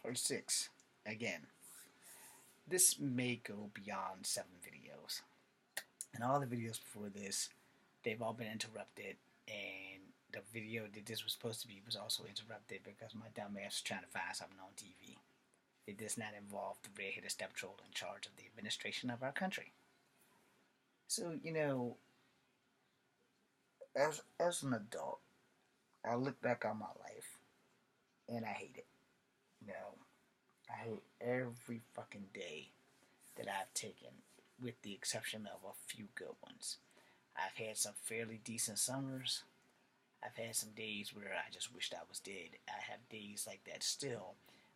Part 6. Again, this may go beyond 7 videos. And all the videos before this, they've all been interrupted. And the video that this was supposed to be was also interrupted because my dumb ass was trying to find something on TV. It does not involve the red-headed stepchild in charge of the administration of our country. So, as an adult, I look back on my life and I hate it. You know, I hate every fucking day that I've taken, with the exception of a few good ones. I've had some fairly decent summers. I've had some days where I just wished I was dead. I have days like that still,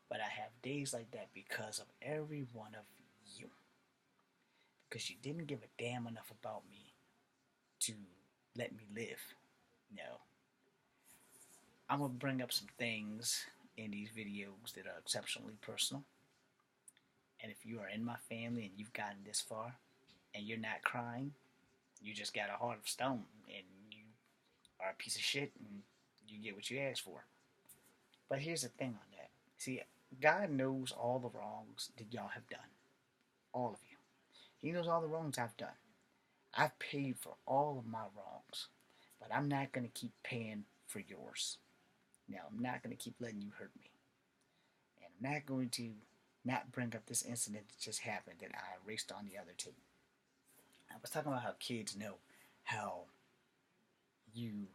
but I have days like that because of every one of you. Because you didn't give a damn enough about me to let me live. No. I'm going to bring up some things in these videos that are exceptionally personal. And if you are in my family and you've gotten this far and you're not crying, you just got a heart of stone and you are a piece of shit and you get what you asked for. But here's the thing on that. See, God knows all the wrongs that y'all have done. All of you. He knows all the wrongs I've done. I've paid for all of my wrongs. But I'm not going to keep paying for yours. Now, I'm not going to keep letting you hurt me. And I'm not going to not bring up this incident that just happened that I erased on the other tape. I was talking about how kids know how you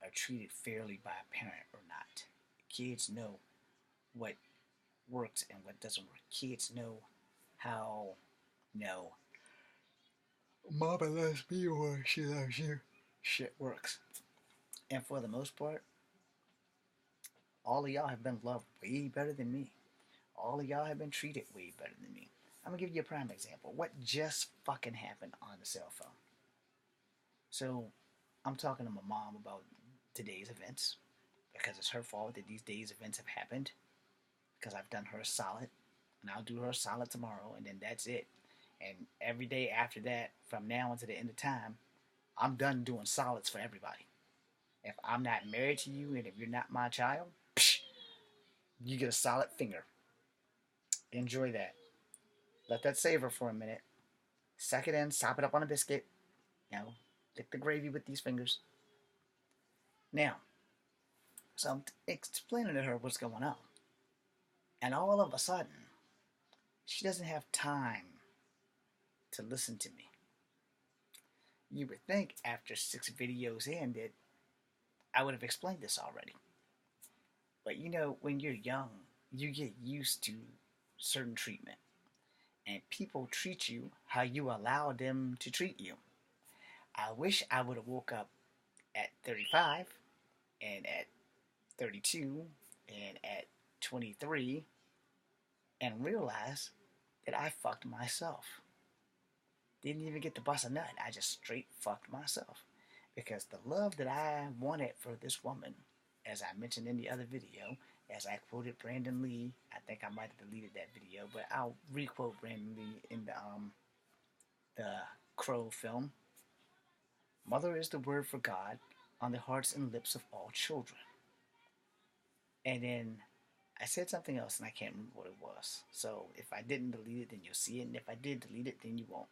are treated fairly by a parent or not. Kids know what works and what doesn't work. Kids know how, Mama loves me or she loves you. Shit works. And for the most part, all of y'all have been loved way better than me. All of y'all have been treated way better than me. I'm going to give you a prime example. What just fucking happened on the cell phone? So, I'm talking to my mom about today's events because it's her fault that these days' events have happened because I've done her a solid and I'll do her a solid tomorrow and then that's it. And every day after that, from now until the end of time, I'm done doing solids for everybody. If I'm not married to you and if you're not my child, you get a solid finger. Enjoy that. Let that savor for a minute. Suck it in, sop it up on a biscuit. Lick the gravy with these fingers. Now, so I'm explaining to her what's going on. And all of a sudden, she doesn't have time to listen to me. You would think after 6 videos in that I would have explained this already. But when you're young, you get used to certain treatment. And people treat you how you allow them to treat you. I wish I would have woke up at 35 and at 32 and at 23 and realized that I fucked myself. Didn't even get to bust a nut. I just straight fucked myself. Because the love that I wanted for this woman, as I mentioned in the other video, as I quoted Brandon Lee, I think I might have deleted that video, but I'll requote Brandon Lee in the Crow film. Mother is the word for God on the hearts and lips of all children. And then I said something else and I can't remember what it was. So if I didn't delete it, then you'll see it. And if I did delete it, then you won't.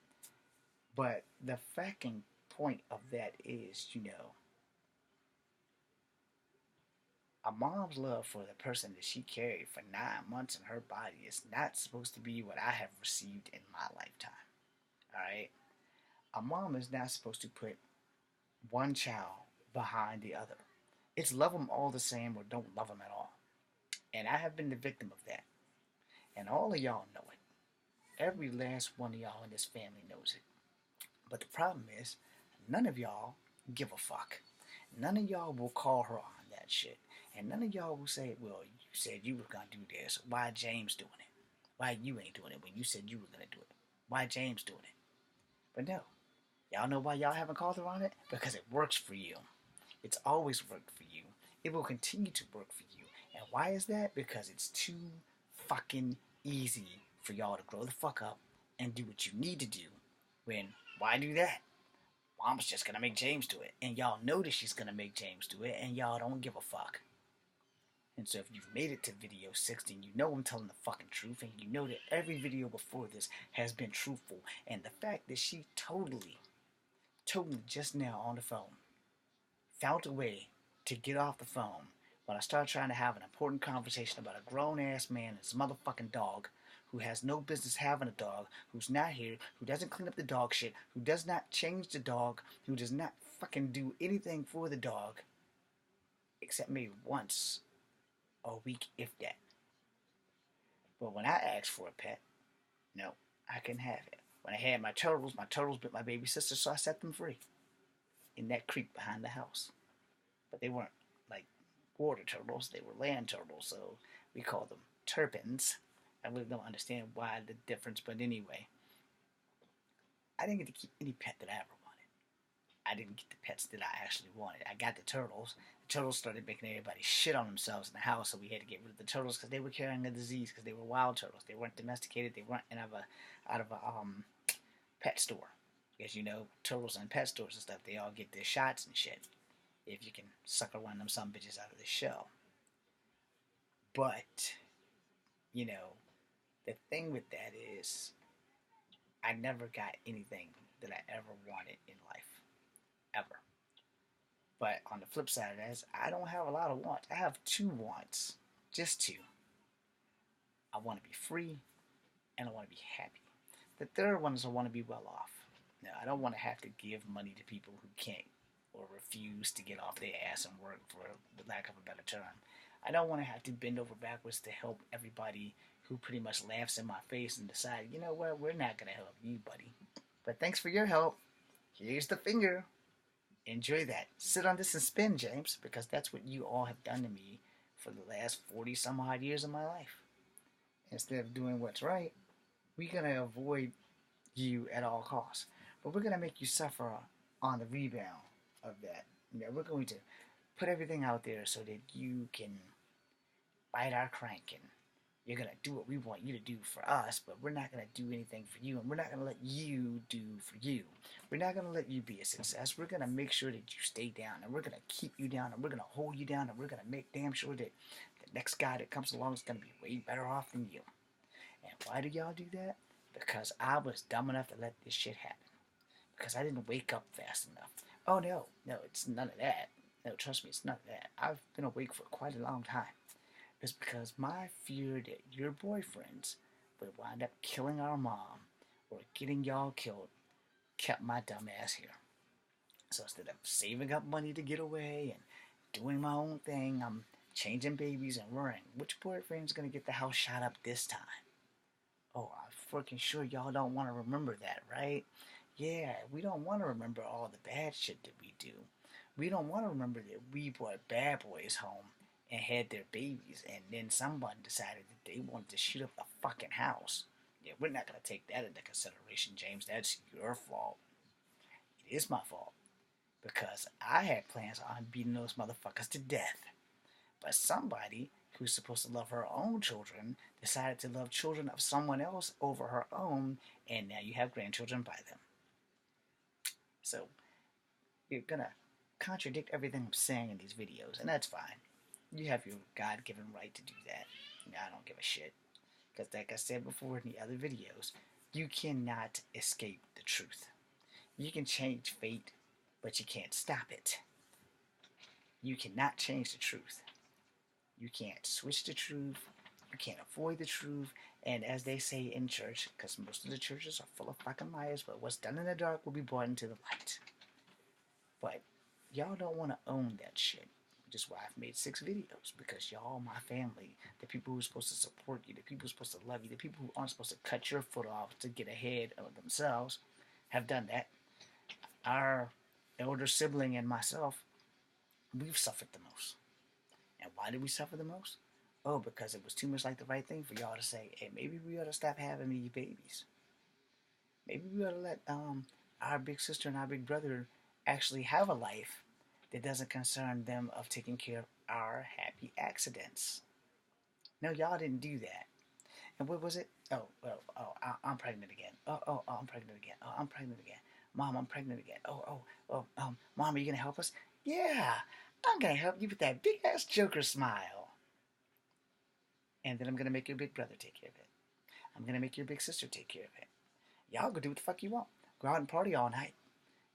But the fucking point of that is, a mom's love for the person that she carried for 9 months in her body is not supposed to be what I have received in my lifetime. Alright? A mom is not supposed to put one child behind the other. It's love them all the same or don't love them at all. And I have been the victim of that. And all of y'all know it. Every last one of y'all in this family knows it. But the problem is, none of y'all give a fuck. None of y'all will call her on that shit. And none of y'all will say, well, you said you were going to do this. Why James doing it? Why you ain't doing it when you said you were going to do it? Why James doing it? But no. Y'all know why y'all haven't called her on it? Because it works for you. It's always worked for you. It will continue to work for you. And why is that? Because it's too fucking easy for y'all to grow the fuck up and do what you need to do. Why do that? Mom's just gonna make James do it. And y'all know that she's gonna make James do it, and y'all don't give a fuck. And so if you've made it to video 6, then you know I'm telling the fucking truth, and you know that every video before this has been truthful. And the fact that she totally just now on the phone found a way to get off the phone when I started trying to have an important conversation about a grown ass man and his motherfucking dog who has no business having a dog, who's not here, who doesn't clean up the dog shit, who does not change the dog, who does not fucking do anything for the dog except maybe once a week, if that. But when I asked for a pet, no, I couldn't have it. When I had my turtles bit my baby sister, so I set them free in that creek behind the house. But they weren't like water turtles, they were land turtles, so we call them turpins. I really don't understand why the difference, but anyway, I didn't get to keep any pet that I ever wanted. I didn't get the pets that I actually wanted. I got the turtles. The turtles started making everybody shit on themselves in the house, so we had to get rid of the turtles because they were carrying a disease, because they were wild turtles. They weren't domesticated. They weren't out of a pet store. Because you know, turtles in pet stores and stuff, they all get their shots and shit. If you can sucker one of them some bitches out of the shell. But, you know, the thing with that is, I never got anything that I ever wanted in life. Ever. But on the flip side of that is, I don't have a lot of wants. I have 2 wants. Just 2. I want to be free, and I want to be happy. The third one is I want to be well off. Now, I don't want to have to give money to people who can't or refuse to get off their ass and work, for lack of a better term. I don't want to have to bend over backwards to help everybody who pretty much laughs in my face and decide, you know what, we're not going to help you, buddy. But thanks for your help. Here's the finger. Enjoy that. Sit on this and spin, James, because that's what you all have done to me for the last 40 some odd years of my life. Instead of doing what's right, we're going to avoid you at all costs. But we're going to make you suffer on the rebound of that. You know, we're going to put everything out there so that you can bite our crank, and you're going to do what we want you to do for us, but we're not going to do anything for you, and we're not going to let you do for you. We're not going to let you be a success. We're going to make sure that you stay down, and we're going to keep you down, and we're going to hold you down, and we're going to make damn sure that the next guy that comes along is going to be way better off than you. And why do y'all do that? Because I was dumb enough to let this shit happen. Because I didn't wake up fast enough. Oh, no, it's none of that. No, trust me, it's none of that. I've been awake for quite a long time. It's because my fear that your boyfriends would wind up killing our mom or getting y'all killed kept my dumb ass here. So instead of saving up money to get away and doing my own thing, I'm changing babies and worrying which boyfriend's going to get the house shot up this time. Oh, I'm freaking sure y'all don't want to remember that, right? Yeah, we don't want to remember all the bad shit that we do. We don't want to remember that we brought bad boys home and had their babies, and then someone decided that they wanted to shoot up the fucking house. Yeah, we're not going to take that into consideration, James. That's your fault. It is my fault. Because I had plans on beating those motherfuckers to death. But somebody who's supposed to love her own children decided to love children of someone else over her own, and now you have grandchildren by them. So, you're going to contradict everything I'm saying in these videos, and that's fine. You have your God-given right to do that. I don't give a shit. Because like I said before in the other videos, you cannot escape the truth. You can change fate, but you can't stop it. You cannot change the truth. You can't switch the truth. You can't avoid the truth. And as they say in church, because most of the churches are full of fucking liars, but what's done in the dark will be brought into the light. But y'all don't want to own that shit. Which is why I've made 6 videos. Because y'all, my family, the people who are supposed to support you, the people who are supposed to love you, the people who aren't supposed to cut your foot off to get ahead of themselves, have done that. Our elder sibling and myself, we've suffered the most. And why did we suffer the most? Oh, because it was too much like the right thing for y'all to say, hey, maybe we ought to stop having these babies. Maybe we ought to let our big sister and our big brother actually have a life that doesn't concern them of taking care of our happy accidents. No, y'all didn't do that. And what was it? I'm pregnant again. I'm pregnant again. Oh, I'm pregnant again. Mom, I'm pregnant again. Mom, are you going to help us? Yeah, I'm going to help you with that big-ass Joker smile. And then I'm going to make your big brother take care of it. I'm going to make your big sister take care of it. Y'all go do what the fuck you want. Go out and party all night.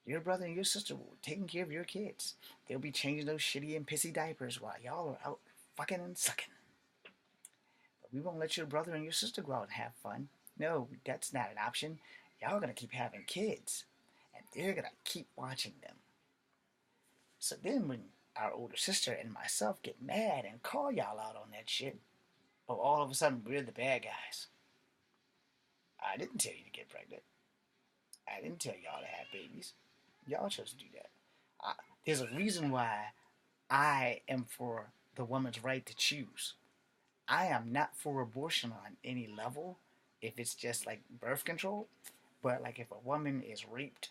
Your brother and your sister will taking care of your kids. They'll be changing those shitty and pissy diapers while y'all are out fucking and sucking. But we won't let your brother and your sister go out and have fun. No, that's not an option. Y'all are going to keep having kids. And they're going to keep watching them. So then when our older sister and myself get mad and call y'all out on that shit, oh, all of a sudden we're the bad guys. I didn't tell you to get pregnant. I didn't tell y'all to have babies. Y'all chose to do that. There's a reason why I am for the woman's right to choose. I am not for abortion on any level if it's just like birth control, but like if a woman is raped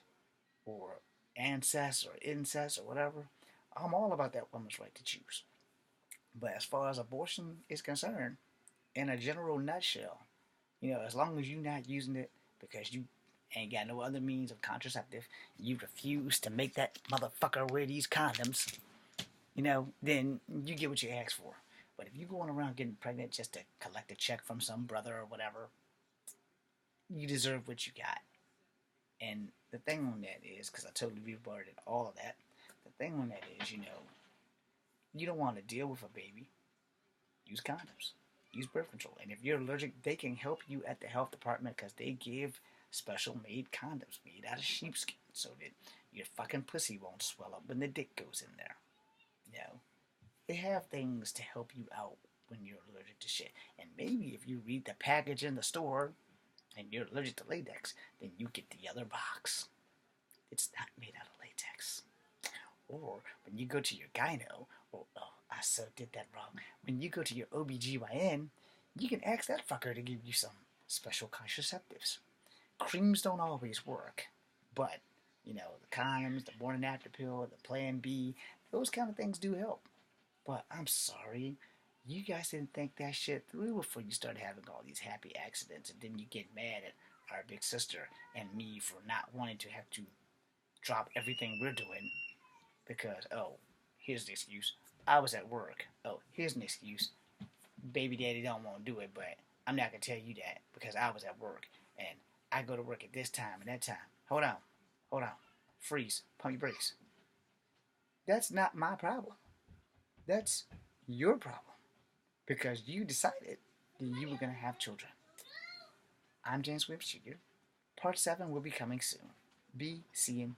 or incest or whatever, I'm all about that woman's right to choose. But as far as abortion is concerned, in a general nutshell, as long as you're not using it because you ain't got no other means of contraceptive, you refuse to make that motherfucker wear these condoms, then you get what you ask for. But if you're going around getting pregnant just to collect a check from some brother or whatever, you deserve what you got. And the thing on that is, because I totally rebutted all of that, the thing on that is, you don't want to deal with a baby. Use condoms. Use birth control. And if you're allergic, they can help you at the health department because they give special made condoms made out of sheepskin so that your fucking pussy won't swell up when the dick goes in there. They have things to help you out when you're allergic to shit. And maybe if you read the package in the store and you're allergic to latex, then you get the other box. It's not made out of latex. Or when you go to your gyno, I so did that wrong. When you go to your OBGYN, you can ask that fucker to give you some special contraceptives. Creams don't always work, but, the condoms, the morning after pill, the Plan B, those kind of things do help. But I'm sorry, you guys didn't think that shit through before you started having all these happy accidents, and then you get mad at our big sister and me for not wanting to have to drop everything we're doing because, here's the excuse. I was at work. Oh, here's an excuse. Baby daddy don't want to do it, but I'm not going to tell you that because I was at work and I go to work at this time and that time. Hold on. Freeze. Pump your brakes. That's not my problem. That's your problem because you decided that you were going to have children. I'm James Williams Jr. Part 7 will be coming soon. Be seeing